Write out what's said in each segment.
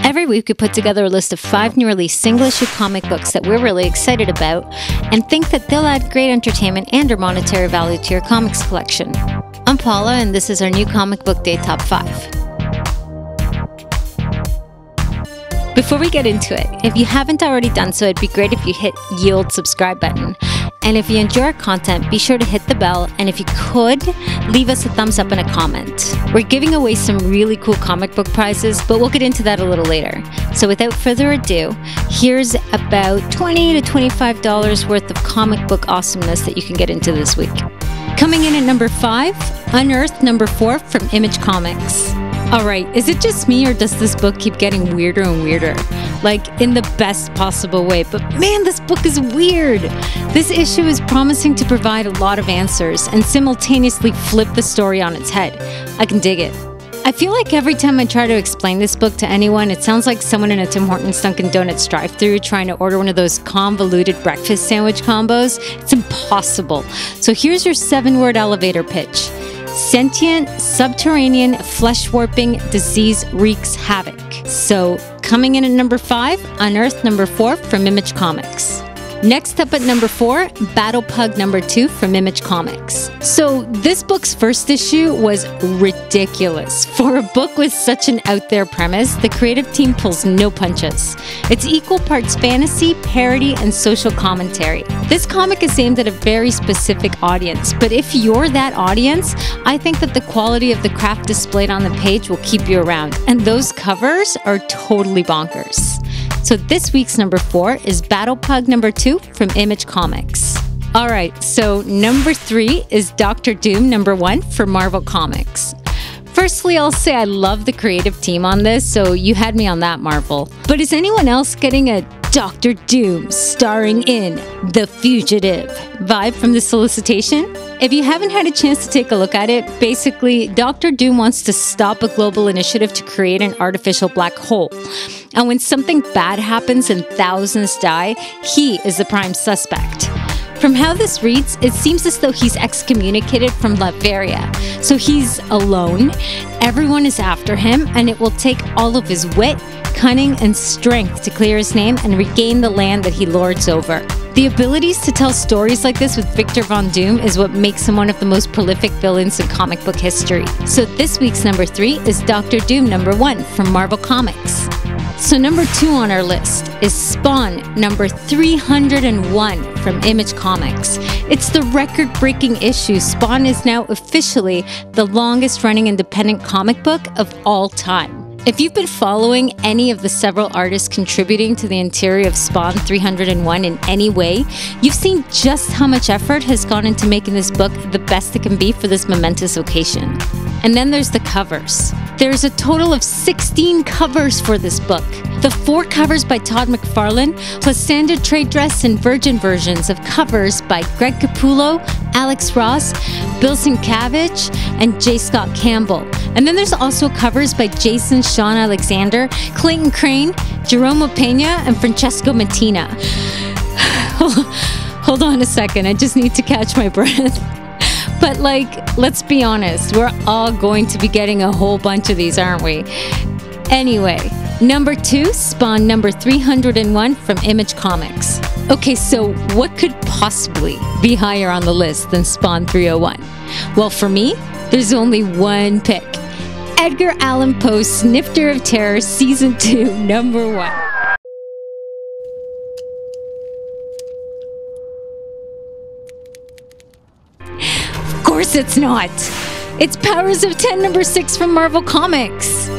Every week we put together a list of 5 new released single-issue comic books that we're really excited about and think that they'll add great entertainment and or monetary value to your comics collection. I'm Paula, and this is our new Comic Book Day Top 5. Before we get into it, if you haven't already done so, it'd be great if you hit the old subscribe button. And if you enjoy our content, be sure to hit the bell, and if you could, leave us a thumbs up and a comment. We're giving away some really cool comic book prizes, but we'll get into that a little later. So without further ado, here's about $20 to $25 worth of comic book awesomeness that you can get into this week. Coming in at number 5, Unearthed number 4 from Image Comics. Alright, is it just me or does this book keep getting weirder and weirder? Like, in the best possible way, but man, this book is weird! This issue is promising to provide a lot of answers and simultaneously flip the story on its head. I can dig it. I feel like every time I try to explain this book to anyone, it sounds like someone in a Tim Hortons Dunkin' Donuts drive-thru trying to order one of those convoluted breakfast sandwich combos. It's impossible. So here's your 7-word elevator pitch. Sentient, subterranean, flesh-warping disease wreaks havoc. So, coming in at number 5, Unearthed number 4 from Image Comics. Next up at number 4, Battle Pug number 2 from Image Comics. So this book's first issue was ridiculous. For a book with such an out there premise, the creative team pulls no punches. It's equal parts fantasy, parody, and social commentary. This comic is aimed at a very specific audience, but if you're that audience, I think that the quality of the craft displayed on the page will keep you around, and those covers are totally bonkers. So this week's number 4 is Battle Pug number 2 from Image Comics. Alright, so number 3 is Doctor Doom number 1 for Marvel Comics. Firstly, I'll say I love the creative team on this, so you had me on that, Marvel. But is anyone else getting a Doctor Doom starring in The Fugitive vibe from the solicitation? If you haven't had a chance to take a look at it, basically, Doctor Doom wants to stop a global initiative to create an artificial black hole. And when something bad happens and thousands die, he is the prime suspect. From how this reads, it seems as though he's excommunicated from Latveria. So he's alone, everyone is after him, and it will take all of his wit, cunning, and strength to clear his name and regain the land that he lords over. The abilities to tell stories like this with Victor Von Doom is what makes him one of the most prolific villains in comic book history. So this week's number 3 is Doctor Doom number 1 from Marvel Comics. So number 2 on our list is Spawn number 301 from Image Comics. It's the record-breaking issue. Spawn is now officially the longest-running independent comic book of all time. If you've been following any of the several artists contributing to the interior of Spawn 301 in any way, you've seen just how much effort has gone into making this book the best it can be for this momentous occasion. And then there's the covers. There's a total of 16 covers for this book. The 4 covers by Todd McFarlane, plus standard trade dress and virgin versions of covers by Greg Capullo, Alex Ross, Bill Sienkiewicz, and J. Scott Campbell. And then there's also covers by Jason Sean Alexander, Clayton Crane, Jerome Opeña, and Francesco Mattina. Hold on a second, I just need to catch my breath. But let's be honest, we're all going to be getting a whole bunch of these, aren't we? Anyway, number 2, Spawn number 301 from Image Comics. Okay, so what could possibly be higher on the list than Spawn 301? Well, for me, there's only one pick. Edgar Allan Poe's Snifter of Terror Season 2, number 1. Of course it's not! It's Powers of 10 number 6 from Marvel Comics!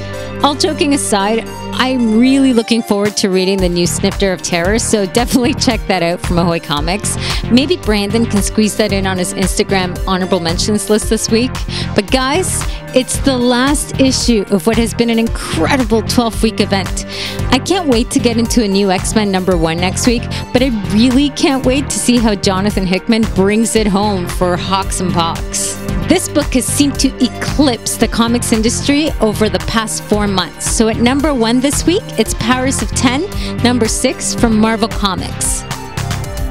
All joking aside, I'm really looking forward to reading the new Snifter of Terror, so definitely check that out from Ahoy Comics. Maybe Brandon can squeeze that in on his Instagram honorable mentions list this week. But guys, it's the last issue of what has been an incredible 12-week event. I can't wait to get into a new X-Men number 1 next week, but I really can't wait to see how Jonathan Hickman brings it home for Hawks and Pox. This book has seemed to eclipse the comics industry over the past 4 months. So at number 1 this week, it's Powers of 10, number 6 from Marvel Comics.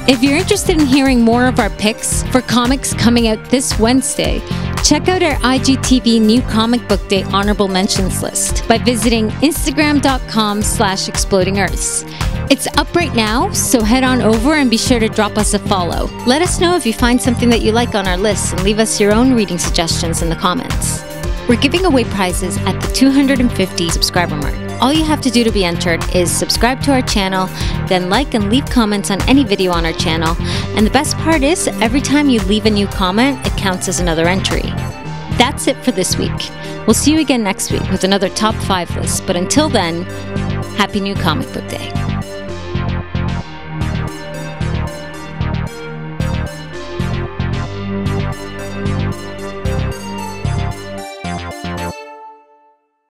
If you're interested in hearing more of our picks for comics coming out this Wednesday, Check out our IGTV New Comic Book Day honorable mentions list by visiting instagram.com/explodingearths. It's up right now, so head on over and be sure to drop us a follow. Let us know if you find something that you like on our list and leave us your own reading suggestions in the comments. We're giving away prizes at the 250 subscriber mark. All you have to do to be entered is subscribe to our channel, then like and leave comments on any video on our channel. And the best part is, every time you leave a new comment, it counts as another entry. That's it for this week. We'll see you again next week with another top 5 list. But until then, happy New Comic Book Day.